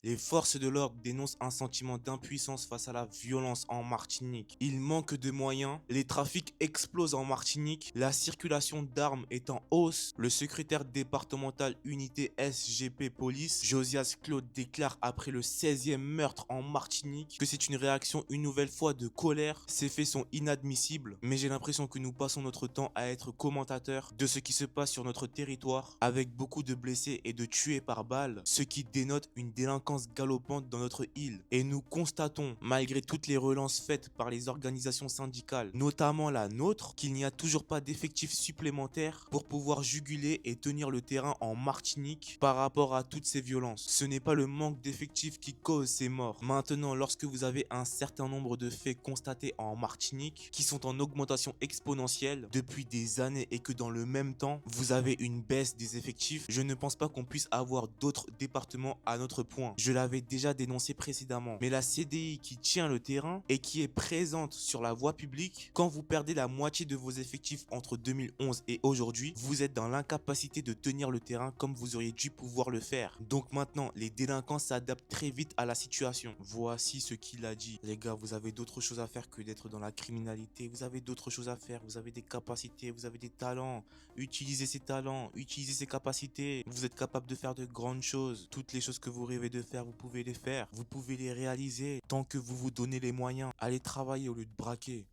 Les forces de l'ordre dénoncent un sentiment d'impuissance face à la violence en Martinique. Il manque de moyens, les trafics explosent en Martinique, la circulation d'armes est en hausse. Le secrétaire départemental unité SGP Police, Josias Claude, déclare après le 16e meurtre en Martinique que c'est une réaction une nouvelle fois de colère. Ces faits sont inadmissibles, mais j'ai l'impression que nous passons notre temps à être commentateurs de ce qui se passe sur notre territoire, avec beaucoup de blessés et de tués par balles, ce qui dénote une délinquance galopante dans notre île. Et nous constatons, malgré toutes les relances faites par les organisations syndicales, notamment la nôtre, qu'il n'y a toujours pas d'effectifs supplémentaires pour pouvoir juguler et tenir le terrain en Martinique par rapport à toutes ces violences. Ce n'est pas le manque d'effectifs qui cause ces morts. Maintenant, lorsque vous avez un certain nombre de faits constatés en Martinique, qui sont en augmentation exponentielle depuis des années et que dans le même temps, vous avez une baisse des effectifs, je ne pense pas qu'on puisse avoir d'autres départements à notre point. Je l'avais déjà dénoncé précédemment. Mais la CDI qui tient le terrain et qui est présente sur la voie publique, quand vous perdez la moitié de vos effectifs entre 2011 et aujourd'hui, vous êtes dans l'incapacité de tenir le terrain comme vous auriez dû pouvoir le faire. Donc maintenant, les délinquants s'adaptent très vite à la situation. Voici ce qu'il a dit. Les gars, vous avez d'autres choses à faire que d'être dans la criminalité. Vous avez d'autres choses à faire. Vous avez des capacités, vous avez des talents. Utilisez ces talents, utilisez ces capacités. Vous êtes capable de faire de grandes choses. Toutes les choses que vous rêvez de faire, vous pouvez les faire. Vous pouvez les réaliser tant que vous vous donnez les moyens. Allez travailler au lieu de braquer.